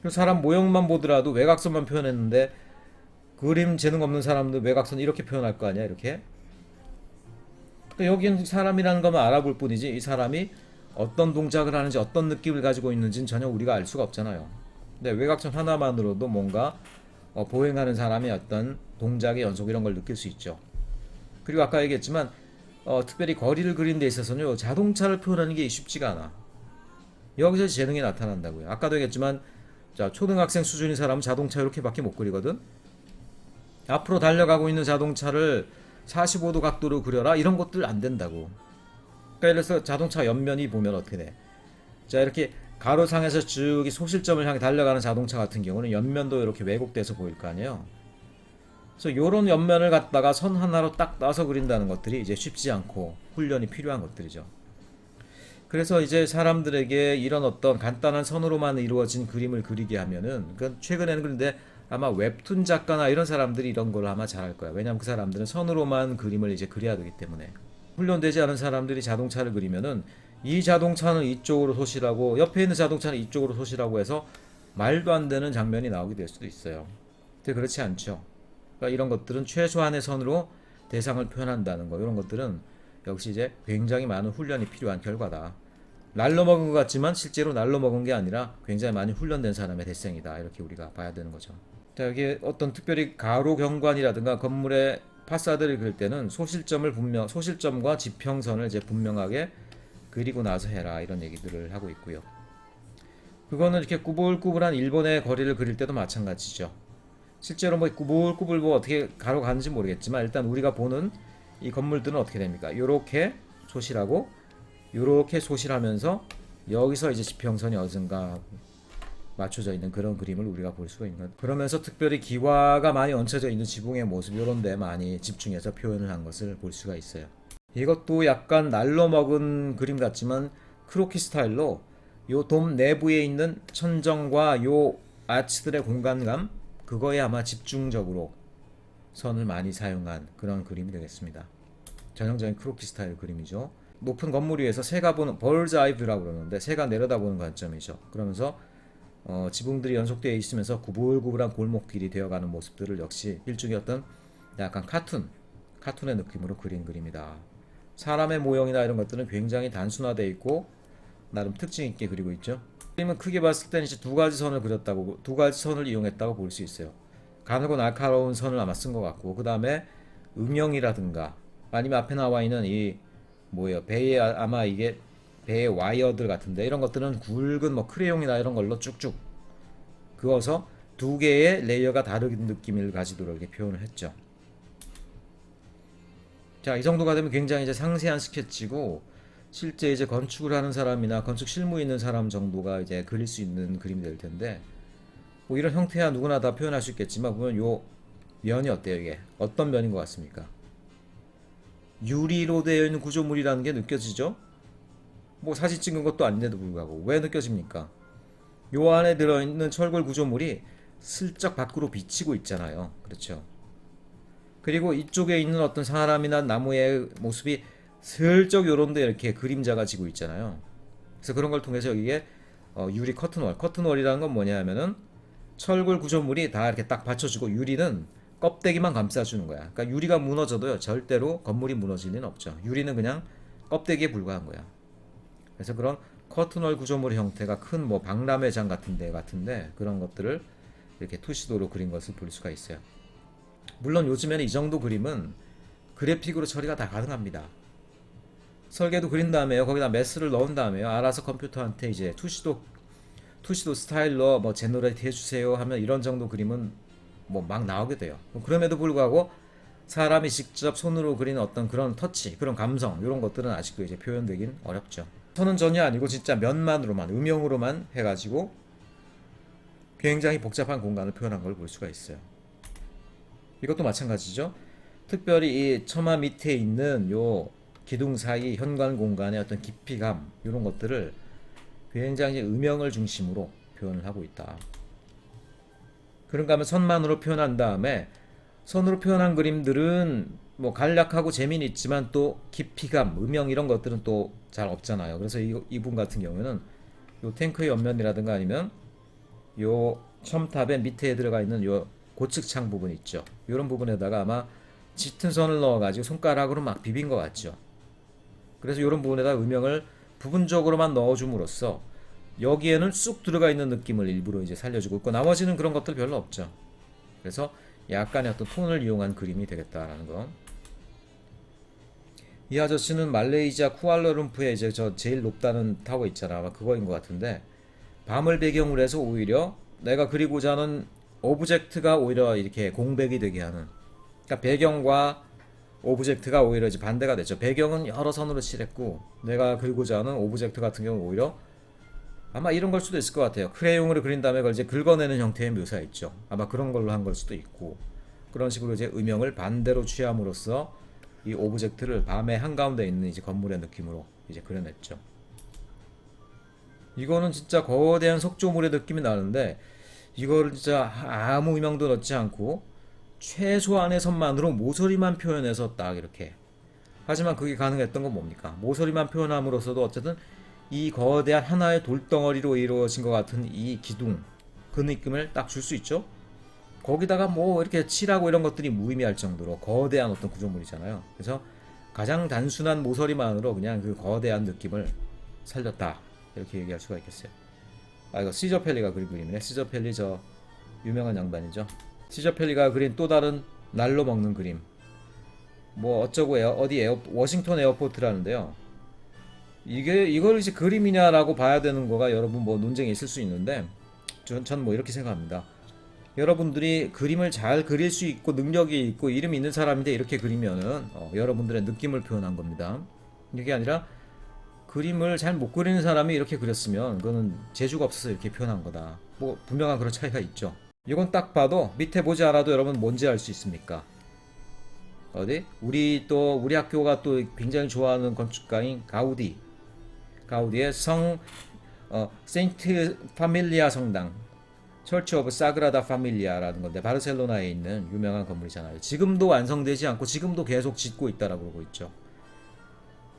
사람 모형만 보더라도 외곽선만 표현했는데 그림 재능 없는 사람들 외곽선 이렇게 표현할 거 아니야, 이렇게. 여기는 사람이라는 것만 알아볼 뿐이지 이 사람이 어떤 동작을 하는지 어떤 느낌을 가지고 있는지는 전혀 우리가 알 수가 없잖아요. 근데 외곽선 하나만으로도 뭔가 보행하는 사람의 어떤 동작의 연속 이런 걸 느낄 수 있죠. 그리고 아까 얘기했지만 특별히 거리를 그리는 데 있어서는 자동차를 표현하는 게 쉽지가 않아. 여기서 재능이 나타난다고요. 아까도 얘기했지만 자, 초등학생 수준의 사람은 자동차 이렇게밖에 못 그리거든. 앞으로 달려가고 있는 자동차를 45도 각도로 그려라, 이런 것들 안 된다고. 그러니까 예를 들어서 자동차 옆면이 보면 어떻게 돼. 자, 이렇게 가로상에서 쭉 소실점을 향해 달려가는 자동차 같은 경우는 옆면도 이렇게 왜곡돼서 보일 거 아니에요. 그래서 요런 옆면을 갖다가 선 하나로 딱 따서 그린다는 것들이 이제 쉽지 않고 훈련이 필요한 것들이죠. 그래서 이제 사람들에게 이런 어떤 간단한 선으로만 이루어진 그림을 그리게 하면은, 그 최근에는 그런데 아마 웹툰 작가나 이런 사람들이 이런 걸 아마 잘할 거야. 왜냐하면 그 사람들은 선으로만 그림을 이제 그려야 되기 때문에. 훈련되지 않은 사람들이 자동차를 그리면은 이 자동차는 이쪽으로 소실하고 옆에 있는 자동차는 이쪽으로 소실하고 해서 말도 안 되는 장면이 나오게 될 수도 있어요. 근데 그렇지 않죠. 그러니까 이런 것들은 최소한의 선으로 대상을 표현한다는 거, 이런 것들은 역시 이제 굉장히 많은 훈련이 필요한 결과다. 날로 먹은 것 같지만 실제로 날로 먹은 게 아니라 굉장히 많이 훈련된 사람의 대생이다, 이렇게 우리가 봐야 되는 거죠. 자, 여기 어떤 특별히 가로 경관이라든가 건물의 파사드를 그릴 때는 소실점과 지평선을 이제 분명하게 그리고 나서 해라, 이런 얘기들을 하고 있고요. 그거는 이렇게 꾸불꾸불한 일본의 거리를 그릴 때도 마찬가지죠. 실제로 뭐 꾸불꾸불 뭐 어떻게 가로 가는지 모르겠지만 일단 우리가 보는 이 건물들은 어떻게 됩니까? 요렇게 소실하고 요렇게 소실하면서 여기서 이제 지평선이 어딘가 맞춰져 있는 그런 그림을 우리가 볼 수가 있는 것. 그러면서 특별히 기와가 많이 얹혀져 있는 지붕의 모습 이런 데 많이 집중해서 표현을 한 것을 볼 수가 있어요. 이것도 약간 날로 먹은 그림 같지만 크로키 스타일로 요 돔 내부에 있는 천정과 요 아치들의 공간감 그거에 아마 집중적으로 선을 많이 사용한 그런 그림이 되겠습니다. 전형적인 크로키 스타일 그림이죠. 높은 건물 위에서 새가 보는 벌즈 아이 뷰라고 그러는데 새가 내려다보는 관점이죠. 그러면서 지붕들이 연속되어 있으면서 구불구불한 골목길이 되어가는 모습들을 역시 일종의 어떤 약간 카툰의 느낌으로 그린 그림이다. 사람의 모형이나 이런 것들은 굉장히 단순화되어 있고 나름 특징 있게 그리고 있죠. 그림은 크게 봤을 때는 이제 두 가지 선을 이용했다고 볼 수 있어요. 가늘고 날카로운 선을 아마 쓴 것 같고 그 다음에 음영이라든가 아니면 앞에 나와 있는 이 뭐예요 배에 아마 이게 배의 와이어들 같은데 이런 것들은 굵은 뭐 크레용이나 이런 걸로 쭉쭉 그어서 두 개의 레이어가 다른 느낌을 가지도록 이렇게 표현을 했죠. 자, 이 정도가 되면 굉장히 이제 상세한 스케치고 실제 이제 건축을 하는 사람이나 건축 실무 있는 사람 정도가 이제 그릴 수 있는 그림이 될 텐데 뭐 이런 형태야 누구나 다 표현할 수 있겠지만 보면 요 면이 어때요? 이게 어떤 면인 것 같습니까? 유리로 되어 있는 구조물이라는 게 느껴지죠? 뭐 사진 찍은 것도 아닌데도 불구하고 왜 느껴집니까? 요 안에 들어있는 철골 구조물이 슬쩍 밖으로 비치고 있잖아요. 그렇죠? 그리고 이쪽에 있는 어떤 사람이나 나무의 모습이 슬쩍 요런데 이렇게 그림자가 지고 있잖아요. 그래서 그런 걸 통해서 이게 유리 커튼월이라는 건 뭐냐 하면은 철골 구조물이 다 이렇게 딱 받쳐주고 유리는 껍데기만 감싸주는 거야. 그러니까 유리가 무너져도요 절대로 건물이 무너질 리는 없죠. 유리는 그냥 껍데기에 불과한 거야. 그래서 그런 커튼월 구조물의 형태가 큰 뭐 박람회장 같은데 그런 것들을 이렇게 투시도로 그린 것을 볼 수가 있어요. 물론 요즘에는 이 정도 그림은 그래픽으로 처리가 다 가능합니다. 설계도 그린 다음에요. 거기다 매스를 넣은 다음에요. 알아서 컴퓨터한테 이제 투시도 스타일로 뭐 제너레이트 해주세요 하면 이런 정도 그림은 뭐 막 나오게 돼요. 그럼에도 불구하고 사람이 직접 손으로 그리는 어떤 그런 터치, 그런 감성 이런 것들은 아직도 이제 표현되긴 어렵죠. 선은 전혀 아니고 진짜 면만으로만 음영으로만 해가지고 굉장히 복잡한 공간을 표현한 걸 볼 수가 있어요. 이것도 마찬가지죠. 특별히 이 처마 밑에 있는 요 기둥 사이 현관 공간의 어떤 깊이감 이런 것들을 굉장히 음영을 중심으로 표현을 하고 있다. 그런가 하면 선만으로 표현한 다음에 선으로 표현한 그림들은 뭐 간략하고 재미는 있지만 또 깊이감, 음영 이런 것들은 또 잘 없잖아요. 그래서 이분 같은 경우는 요 탱크의 옆면이라든가 아니면 요 첨탑의 밑에 들어가 있는 요 고측창 부분 있죠. 이런 부분에다가 아마 짙은 선을 넣어가지고 손가락으로 막 비빈 것 같죠. 그래서 이런 부분에다 음영을 부분적으로만 넣어줌으로써 여기에는 쑥 들어가 있는 느낌을 일부러 이제 살려주고 있고 나머지는 그런 것들 별로 없죠. 그래서 약간의 어떤 톤을 이용한 그림이 되겠다라는 거. 이 아저씨는 말레이시아 쿠알라룸푸에 이제 저 제일 높다는 타워 있잖아. 아마 그거인 것 같은데 밤을 배경으로 해서 오히려 내가 그리고자 하는 오브젝트가 오히려 이렇게 공백이 되게 하는. 그러니까 배경과 오브젝트가 오히려 이제 반대가 됐죠. 배경은 여러 선으로 칠했고 내가 그리고자 하는 오브젝트 같은 경우는 오히려 아마 이런 걸 수도 있을 것 같아요. 크레용으로 그린 다음에 그걸 이제 긁어내는 형태의 묘사 있죠. 아마 그런 걸로 한 걸 수도 있고 그런 식으로 이제 음영을 반대로 취함으로써 이 오브젝트를 밤의 한가운데 있는 이제 건물의 느낌으로 이제 그려냈죠. 이거는 진짜 거대한 석조물의 느낌이 나는데 이거를 진짜 아무 음영도 넣지 않고 최소한의 선만으로 모서리만 표현해서 딱 이렇게. 하지만 그게 가능했던 건 뭡니까? 모서리만 표현함으로써도 어쨌든 이 거대한 하나의 돌덩어리로 이루어진 것 같은 이 기둥 그 느낌을 딱 줄 수 있죠. 거기다가 뭐 이렇게 칠하고 이런 것들이 무의미할 정도로 거대한 어떤 구조물이잖아요. 그래서 가장 단순한 모서리만으로 그냥 그 거대한 느낌을 살렸다 이렇게 얘기할 수가 있겠어요. 아 이거 시저 펠리가 그린 그림이네. 시저 펠리 저 유명한 양반이죠. 시저 펠리가 그린 또 다른 날로 먹는 그림. 뭐 어쩌고 워싱턴 에어포트라는데요. 이걸 이제 그림이냐라고 봐야 되는 거가 여러분 뭐 논쟁이 있을 수 있는데 전 뭐 이렇게 생각합니다. 여러분들이 그림을 잘 그릴 수 있고 능력이 있고 이름이 있는 사람인데 이렇게 그리면은 여러분들의 느낌을 표현한 겁니다. 이게 아니라 그림을 잘 못 그리는 사람이 이렇게 그렸으면 그거는 재주가 없어서 이렇게 표현한 거다. 뭐 분명한 그런 차이가 있죠. 이건 딱 봐도 밑에 보지 않아도 여러분 뭔지 알 수 있습니까? 어디? 우리 학교가 또 굉장히 좋아하는 건축가인 가우디의 세인트 파밀리아 성당, 철치 오브 사그라다 파밀리아라는 건데 바르셀로나에 있는 유명한 건물이잖아요. 지금도 완성되지 않고 지금도 계속 짓고 있다라고 그러고 있죠.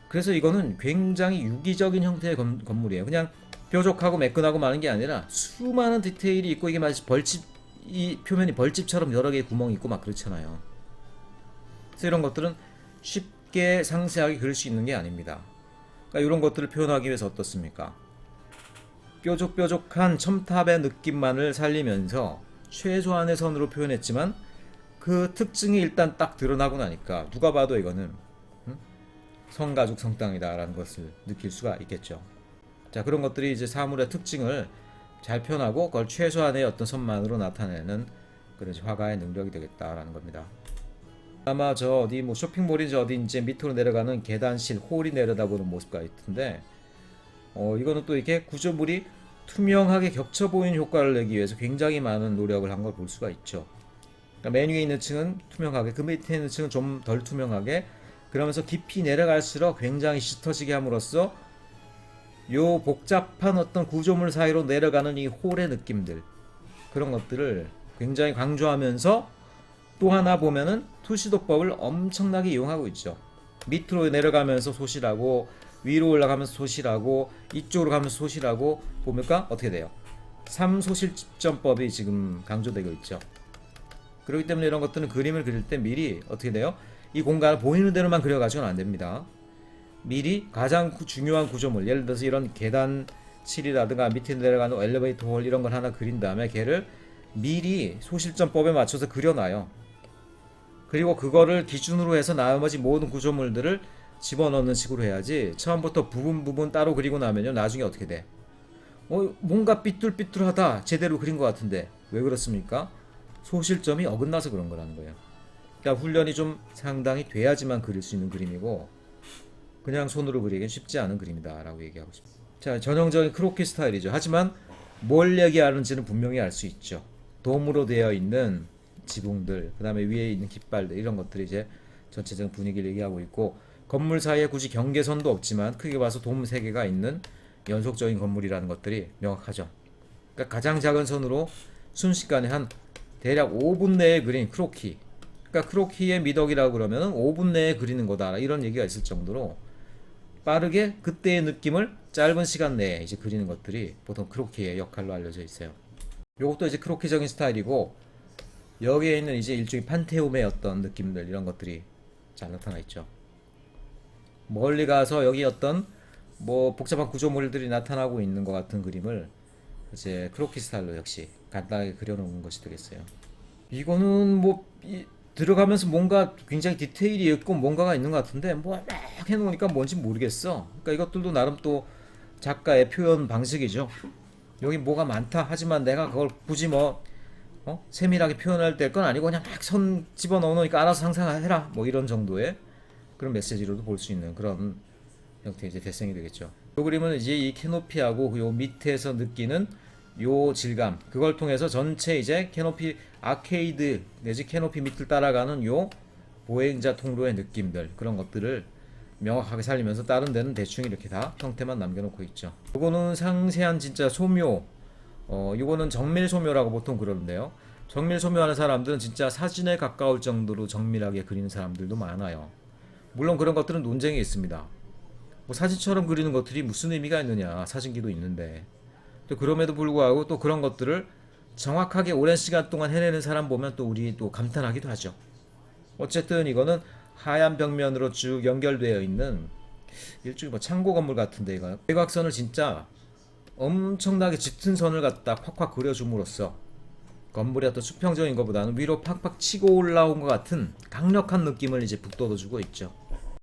그래서 이거는 굉장히 유기적인 형태의 건물이에요. 그냥 뾰족하고 매끈하고 많은 게 아니라 수많은 디테일이 있고 이게 마치 이 표면이 벌집처럼 여러 개의 구멍이 있고 막 그렇잖아요. 그래서 이런 것들은 쉽게 상세하게 그릴 수 있는 게 아닙니다. 그러니까 이런 것들을 표현하기 위해서 어떻습니까? 뾰족뾰족한 첨탑의 느낌만을 살리면서 최소한의 선으로 표현했지만 그 특징이 일단 딱 드러나고 나니까 누가 봐도 이거는 성가죽 성당이다라는 것을 느낄 수가 있겠죠. 자, 그런 것들이 이제 사물의 특징을 잘 표현하고 그걸 최소한의 어떤 선만으로 나타내는 그런 화가의 능력이 되겠다라는 겁니다. 아마 저 어디 뭐 쇼핑몰인지 어디인지 밑으로 내려가는 계단실 홀이 내려다보는 모습 같은데 이거는 또 이렇게 구조물이 투명하게 겹쳐 보이는 효과를 내기 위해서 굉장히 많은 노력을 한 걸 볼 수가 있죠. 그러니까 맨 위에 있는 층은 투명하게, 그 밑에 있는 층은 좀 덜 투명하게, 그러면서 깊이 내려갈수록 굉장히 짙어지게 함으로써 요 복잡한 어떤 구조물 사이로 내려가는 이 홀의 느낌들, 그런 것들을 굉장히 강조하면서 또 하나 보면은 투시도법을 엄청나게 이용하고 있죠. 밑으로 내려가면서 소실하고 위로 올라가면서 소실하고 이쪽으로 가면서 소실하고 보니까 어떻게 돼요? 3소실집전법이 지금 강조되고 있죠. 그렇기 때문에 이런 것들은 그림을 그릴 때 미리 어떻게 돼요? 이 공간을 보이는 대로만 그려가지고는 안 됩니다. 미리 가장 중요한 구조물, 예를 들어서 이런 계단실이라든가 밑에 내려가는 엘리베이터 홀 이런 걸 하나 그린 다음에 걔를 미리 소실점법에 맞춰서 그려놔요. 그리고 그거를 기준으로 해서 나머지 모든 구조물들을 집어넣는 식으로 해야지 처음부터 부분 따로 그리고 나면요 나중에 어떻게 돼? 뭔가 삐뚤삐뚤하다 제대로 그린 것 같은데 왜 그렇습니까? 소실점이 어긋나서 그런 거라는 거예요. 그러니까 훈련이 좀 상당히 돼야지만 그릴 수 있는 그림이고 그냥 손으로 그리기엔 쉽지 않은 그림이다 라고 얘기하고 싶습니다. 자, 전형적인 크로키 스타일이죠. 하지만 뭘 얘기하는지는 분명히 알 수 있죠. 돔으로 되어 있는 지붕들, 그 다음에 위에 있는 깃발들, 이런 것들이 이제 전체적인 분위기를 얘기하고 있고, 건물 사이에 굳이 경계선도 없지만 크게 봐서 돔 3개가 있는 연속적인 건물이라는 것들이 명확하죠. 그러니까 가장 작은 선으로 순식간에 한 대략 5분 내에 그린 크로키, 그러니까 크로키의 미덕이라고 그러면 5분 내에 그리는 거다 이런 얘기가 있을 정도로 빠르게 그때의 느낌을 짧은 시간 내에 이제 그리는 것들이 보통 크로키의 역할로 알려져 있어요. 이것도 이제 크로키적인 스타일이고, 여기에 있는 이제 일종의 판테움의 어떤 느낌들, 이런 것들이 잘 나타나 있죠. 멀리 가서 여기 어떤 뭐 복잡한 구조물들이 나타나고 있는 것 같은 그림을 이제 크로키 스타일로 역시 간단하게 그려놓은 것이 되겠어요. 이거는 뭐 들어가면서 뭔가 굉장히 디테일이 있고 뭔가가 있는 것 같은데 뭐 막 해놓으니까 뭔지 모르겠어. 그러니까 이것들도 나름 또 작가의 표현 방식이죠. 여기 뭐가 많다 하지만 내가 그걸 굳이 뭐 세밀하게 표현할 건 아니고 그냥 막 선 집어넣어 놓으니까 알아서 상상해라 뭐 이런 정도의 그런 메시지로도 볼 수 있는 그런 형태의 이제 대생이 되겠죠. 이 그림은 이제 이 캐노피하고 요 밑에서 느끼는 요 질감, 그걸 통해서 전체 이제 캐노피 아케이드 내지 캐노피 밑을 따라가는 요 보행자 통로의 느낌들, 그런 것들을 명확하게 살리면서 다른 데는 대충 이렇게 다 형태만 남겨놓고 있죠. 요거는 상세한 진짜 소묘, 요거는 정밀 소묘라고 보통 그러는데요. 정밀 소묘하는 사람들은 진짜 사진에 가까울 정도로 정밀하게 그리는 사람들도 많아요. 물론 그런 것들은 논쟁이 있습니다. 뭐 사진처럼 그리는 것들이 무슨 의미가 있느냐, 사진기도 있는데. 또 그럼에도 불구하고 또 그런 것들을 정확하게 오랜 시간 동안 해내는 사람 보면 또 우리 또 감탄하기도 하죠. 어쨌든 이거는 하얀 벽면으로 쭉 연결되어 있는 일종의 뭐 창고 건물 같은데, 이거 대각선을 진짜 엄청나게 짙은 선을 갖다 콱콱 그려줌으로써 건물이 어떤 수평적인 것보다는 위로 팍팍 치고 올라온 것 같은 강력한 느낌을 이제 북돋워주고 있죠.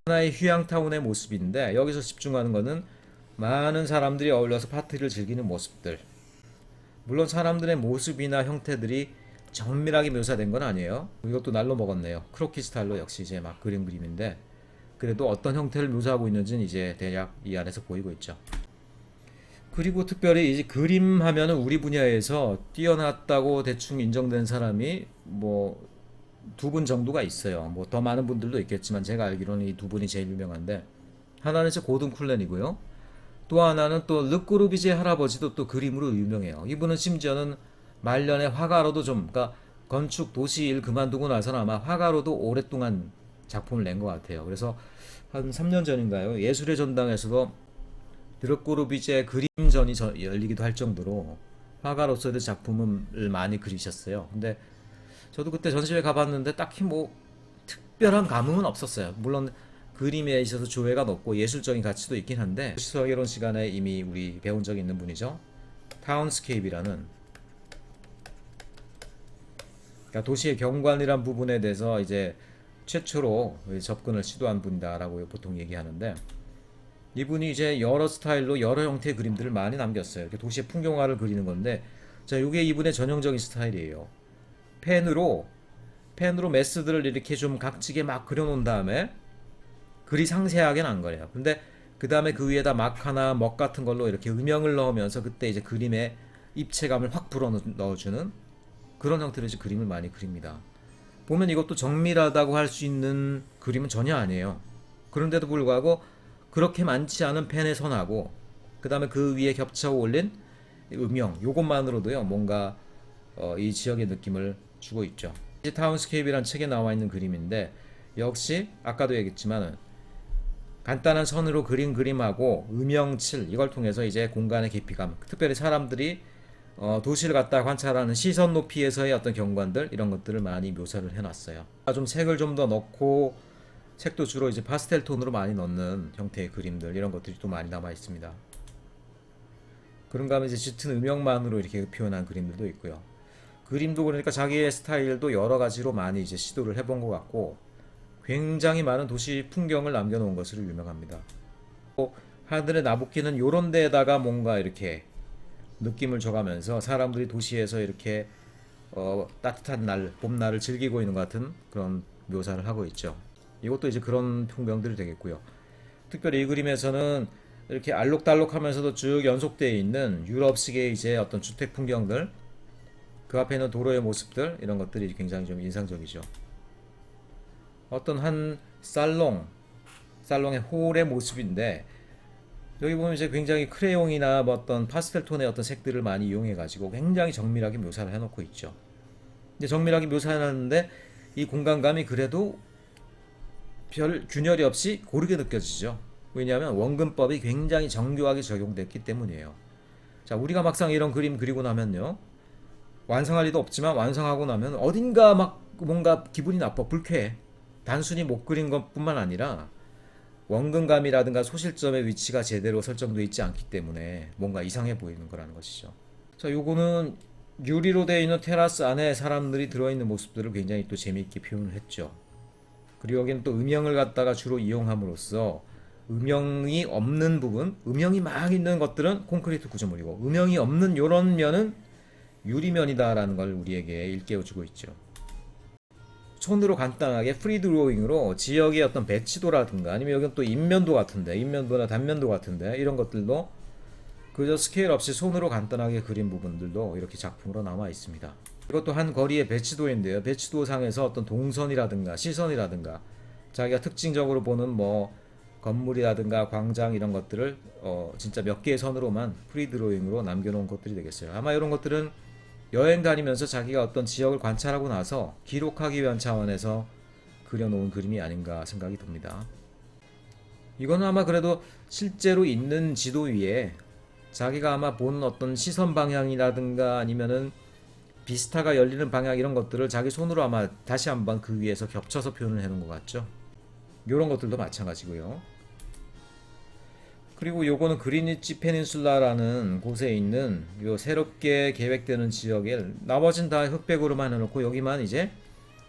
하나의 휴양타운의 모습인데 여기서 집중하는 것은 많은 사람들이 어울려서 파티를 즐기는 모습들. 물론 사람들의 모습이나 형태들이 정밀하게 묘사된 건 아니에요. 이것도 날로 먹었네요. 크로키 스타일로 역시 이제 막 그린 그림인데 그래도 어떤 형태를 묘사하고 있는지는 이제 대략 이 안에서 보이고 있죠. 그리고 특별히 이제 그림 하면은 우리 분야에서 뛰어났다고 대충 인정된 사람이 뭐 두 분 정도가 있어요. 뭐 더 많은 분들도 있겠지만 제가 알기로는 이 두 분이 제일 유명한데 하나는 이제 고든 쿨렌이고요. 또 하나는 또 르꼬르비제 할아버지도 또 그림으로 유명해요. 이분은 심지어는 말년에 화가로도 좀 그러니까 건축 도시 일 그만두고 나서는 아마 화가로도 오랫동안 작품을 낸 것 같아요. 그래서 한 3년 전인가요? 예술의 전당에서도 르꼬르비제 그림전이 열리기도 할 정도로 화가로서의 작품을 많이 그리셨어요. 근데 저도 그때 전시회 가봤는데 딱히 뭐 특별한 감흥은 없었어요. 물론 그림에 있어서 조예가 높고 예술적인 가치도 있긴 한데 시사개론 시간에 이미 우리 배운 적이 있는 분이죠. 타운스케이프라는 그러니까 도시의 경관이란 부분에 대해서 이제 최초로 접근을 시도한 분이다라고 보통 얘기하는데 이분이 이제 여러 스타일로 여러 형태의 그림들을 많이 남겼어요. 이렇게 도시의 풍경화를 그리는 건데 자, 이게 이분의 전형적인 스타일이에요. 펜으로 메스들을 이렇게 좀 각지게 막 그려놓은 다음에 글이 상세하게는 안 그래요. 근데 그 다음에 그 위에다 마카나 먹 같은 걸로 이렇게 음영을 넣으면서 그때 이제 그림에 입체감을 확 불어 넣어주는 그런 형태로 이제 그림을 많이 그립니다. 보면 이것도 정밀하다고 할 수 있는 그림은 전혀 아니에요. 그런데도 불구하고 그렇게 많지 않은 펜의 선하고 그 다음에 그 위에 겹쳐 올린 음영 요것만으로도요 뭔가 이 지역의 느낌을 주고 있죠. 타운스케이프라는 책에 나와 있는 그림인데 역시 아까도 얘기했지만 간단한 선으로 그린 그림하고 음영칠 이걸 통해서 이제 공간의 깊이감 특별히 사람들이 도시를 갖다 관찰하는 시선 높이에서의 어떤 경관들 이런 것들을 많이 묘사를 해놨어요. 좀 색을 좀 더 넣고 색도 주로 이제 파스텔 톤으로 많이 넣는 형태의 그림들 이런 것들이 또 많이 남아 있습니다. 그런가 하면 이제 짙은 음영만으로 이렇게 표현한 그림들도 있고요. 그림도 그러니까 자기의 스타일도 여러 가지로 많이 이제 시도를 해본 것 같고 굉장히 많은 도시 풍경을 남겨놓은 것으로 유명합니다. 또 하늘의 나붓기는 요런 데에다가 뭔가 이렇게 느낌을 줘가면서 사람들이 도시에서 이렇게 따뜻한 날, 봄날을 즐기고 있는 것 같은 그런 묘사를 하고 있죠. 이것도 이제 그런 풍경들이 되겠고요. 특별히 이 그림에서는 이렇게 알록달록하면서도 쭉 연속되어 있는 유럽식의 이제 어떤 주택 풍경들, 그 앞에 있는 도로의 모습들 이런 것들이 굉장히 좀 인상적이죠. 어떤 한 살롱의 홀의 모습인데 여기 보면 이제 굉장히 크레용이나 뭐 어떤 파스텔 톤의 어떤 색들을 많이 이용해 가지고 굉장히 정밀하게 묘사를 해놓고 있죠. 근데 정밀하게 묘사해놨는데 이 공간감이 그래도 별 균열이 없이 고르게 느껴지죠. 왜냐하면 원근법이 굉장히 정교하게 적용됐기 때문이에요. 자, 우리가 막상 이런 그림 그리고 나면요 완성할 리도 없지만 완성하고 나면 어딘가 막 뭔가 기분이 나빠 불쾌해. 단순히 못 그린 것뿐만 아니라 원근감이라든가 소실점의 위치가 제대로 설정되어 있지 않기 때문에 뭔가 이상해 보이는 거라는 것이죠. 자, 요거는 유리로 되어 있는 테라스 안에 사람들이 들어있는 모습들을 굉장히 또 재미있게 표현을 했죠. 그리고 여기는 또 음영을 갖다가 주로 이용함으로써 음영이 없는 부분, 음영이 막 있는 것들은 콘크리트 구조물이고 음영이 없는 요런 면은 유리면이다라는 걸 우리에게 일깨워주고 있죠. 손으로 간단하게 프리 드로잉으로 지역의 어떤 배치도라든가 아니면 여기는 또 인면도 같은데 인면도나 단면도 같은데 이런 것들도 그저 스케일 없이 손으로 간단하게 그린 부분들도 이렇게 작품으로 남아 있습니다. 이것도 한 거리의 배치도인데요. 배치도 상에서 어떤 동선이라든가 시선이라든가 자기가 특징적으로 보는 뭐 건물이라든가 광장 이런 것들을 진짜 몇 개의 선으로만 프리 드로잉으로 남겨놓은 것들이 되겠어요. 아마 이런 것들은 여행 다니면서 자기가 어떤 지역을 관찰하고 나서 기록하기 위한 차원에서 그려놓은 그림이 아닌가 생각이 듭니다. 이거는 아마 그래도 실제로 있는 지도 위에 자기가 아마 본 어떤 시선 방향이라든가 아니면은 비스타가 열리는 방향 이런 것들을 자기 손으로 아마 다시 한번 그 위에서 겹쳐서 표현을 해놓은 것 같죠. 이런 것들도 마찬가지고요. 그리고 요거는 그리니치 페닌슐라라는 곳에 있는 요 새롭게 계획되는 지역에 나머지는 다 흑백으로만 해놓고 여기만 이제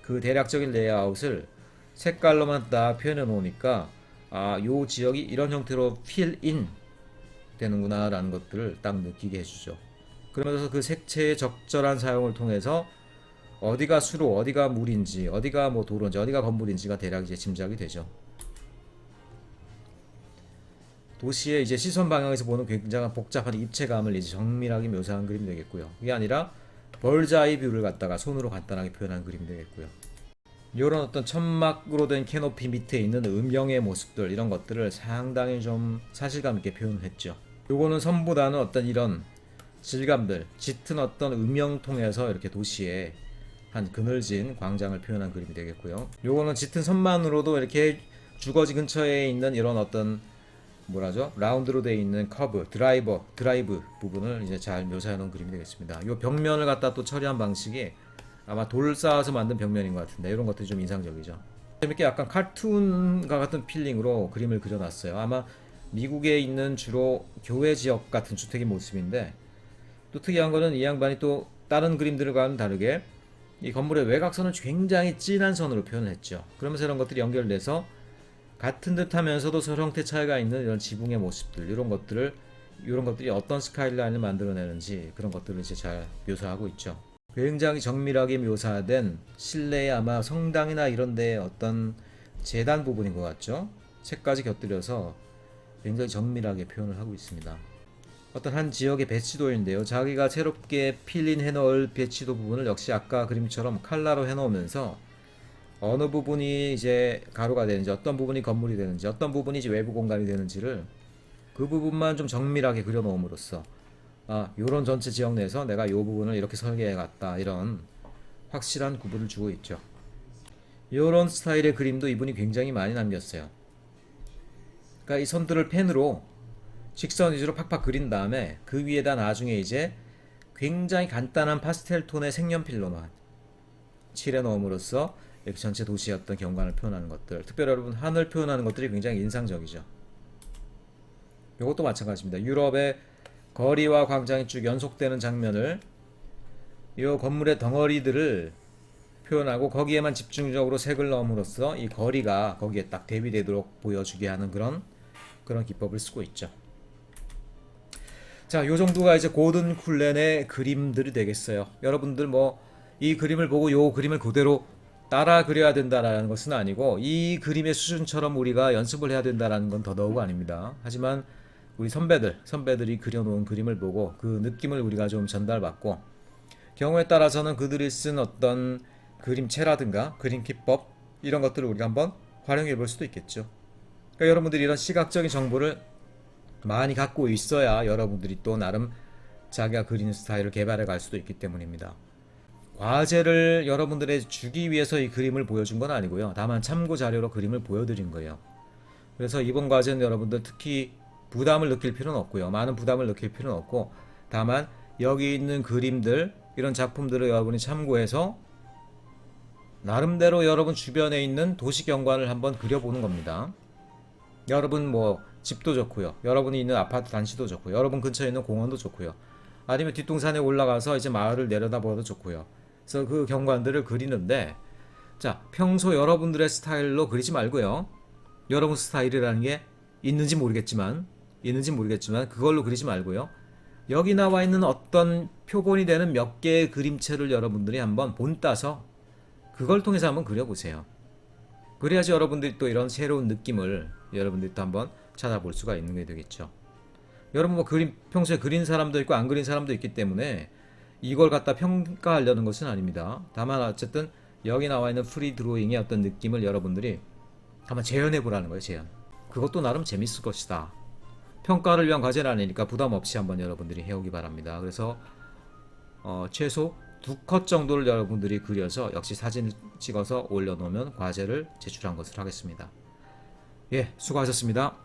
그 대략적인 레이아웃을 색깔로만 딱 표현해 놓으니까 아, 요 지역이 이런 형태로 필인 되는구나 라는 것들을 딱 느끼게 해주죠. 그러면서 그 색채의 적절한 사용을 통해서 어디가 수로, 어디가 물인지, 어디가 뭐 도로인지, 어디가 건물인지가 대략 이제 짐작이 되죠. 도시의 이제 시선 방향에서 보는 굉장한 복잡한 입체감을 이제 정밀하게 묘사한 그림이 되겠고요. 그게 아니라 벌자이 뷰를 갖다가 손으로 간단하게 표현한 그림이 되겠고요. 이런 어떤 천막으로 된 캐노피 밑에 있는 음영의 모습들, 이런 것들을 상당히 좀 사실감 있게 표현했죠. 요거는 선보다는 어떤 이런 질감들, 짙은 어떤 음영 통해서 이렇게 도시에 한 그늘진 광장을 표현한 그림이 되겠고요. 요거는 짙은 선만으로도 이렇게 주거지 근처에 있는 이런 어떤 뭐라죠? 라운드로 되어 있는 커브, 드라이브 부분을 이제 잘 묘사해 놓은 그림이 되겠습니다. 요 벽면을 갖다 또 처리한 방식이 아마 돌 쌓아서 만든 벽면인 것 같은데 이런 것들이 좀 인상적이죠. 재밌게 약간 카툰과 같은 필링으로 그림을 그려놨어요. 아마 미국에 있는 주로 교외 지역 같은 주택의 모습인데, 또 특이한 거는 이 양반이 또 다른 그림들과는 다르게 이 건물의 외곽선을 굉장히 진한 선으로 표현을 했죠. 그러면서 이런 것들이 연결돼서 같은 듯 하면서도 서로 형태 차이가 있는 이런 지붕의 모습들, 이런 것들이 어떤 스카이라인을 만들어내는지 그런 것들을 이제 잘 묘사하고 있죠. 굉장히 정밀하게 묘사된 실내의 아마 성당이나 이런 데의 어떤 재단 부분인 것 같죠. 색까지 곁들여서 굉장히 정밀하게 표현을 하고 있습니다. 어떤 한 지역의 배치도인데요. 자기가 새롭게 필린 해놓을 배치도 부분을 역시 아까 그림처럼 칼라로 해놓으면서 어느 부분이 이제 가로가 되는지, 어떤 부분이 건물이 되는지, 어떤 부분이 이제 외부 공간이 되는지를 그 부분만 좀 정밀하게 그려놓음으로써 요런 전체 지역 내에서 내가 요 부분을 이렇게 설계해갔다, 이런 확실한 구분을 주고 있죠. 요런 스타일의 그림도 이분이 굉장히 많이 남겼어요. 그러니까 이 선들을 펜으로 직선 위주로 팍팍 그린 다음에 그 위에다 나중에 이제 굉장히 간단한 파스텔 톤의 색연필로만 칠해 넣음으로써 이렇게 전체 도시의 어떤 경관을 표현하는 것들, 특별히 여러분 하늘 표현하는 것들이 굉장히 인상적이죠. 이것도 마찬가지입니다. 유럽의 거리와 광장이 쭉 연속되는 장면을 이 건물의 덩어리들을 표현하고 거기에만 집중적으로 색을 넣음으로써 이 거리가 거기에 딱 대비되도록 보여주게 하는 그런 기법을 쓰고 있죠. 자, 요 정도가 이제 고든 쿨렌의 그림들이 되겠어요. 여러분들 뭐 이 그림을 보고 요 그림을 그대로 따라 그려야 된다라는 것은 아니고, 이 그림의 수준처럼 우리가 연습을 해야 된다라는 건 더더욱 아닙니다. 하지만 우리 선배들이 그려놓은 그림을 보고 그 느낌을 우리가 좀 전달받고, 경우에 따라서는 그들이 쓴 어떤 그림체라든가 그림 기법, 이런 것들을 우리가 한번 활용해 볼 수도 있겠죠. 그러니까 여러분들이 이런 시각적인 정보를 많이 갖고 있어야 여러분들이 또 나름 자기가 그리는 스타일을 개발해 갈 수도 있기 때문입니다. 과제를 여러분들에 주기 위해서 이 그림을 보여준 건 아니고요. 다만 참고 자료로 그림을 보여드린 거예요. 그래서 이번 과제는 여러분들 특히 부담을 느낄 필요는 없고요. 많은 부담을 느낄 필요는 없고, 다만 여기 있는 그림들, 이런 작품들을 여러분이 참고해서 나름대로 여러분 주변에 있는 도시 경관을 한번 그려보는 겁니다. 여러분 뭐 집도 좋고요. 여러분이 있는 아파트 단지도 좋고요. 여러분 근처에 있는 공원도 좋고요. 아니면 뒷동산에 올라가서 이제 마을을 내려다봐도 좋고요. 그래서 그 경관들을 그리는데, 자, 평소 여러분들의 스타일로 그리지 말고요. 여러분 스타일이라는 게 있는지 모르겠지만 그걸로 그리지 말고요. 여기 나와 있는 어떤 표본이 되는 몇 개의 그림체를 여러분들이 한번 본따서 그걸 통해서 한번 그려보세요. 그래야지 여러분들이 또 이런 새로운 느낌을 여러분들이 또 한번 찾아볼 수가 있는 게 되겠죠. 여러분 뭐 그림 평소에 그린 사람도 있고 안 그린 사람도 있기 때문에 이걸 갖다 평가하려는 것은 아닙니다. 다만 어쨌든 여기 나와 있는 프리 드로잉의 어떤 느낌을 여러분들이 한번 재현해 보라는 거예요. 재현. 그것도 나름 재밌을 것이다. 평가를 위한 과제는 아니니까 부담 없이 한번 여러분들이 해오기 바랍니다. 그래서 최소 2컷 정도를 여러분들이 그려서 역시 사진을 찍어서 올려놓으면 과제를 제출한 것을 하겠습니다. 예, 수고하셨습니다.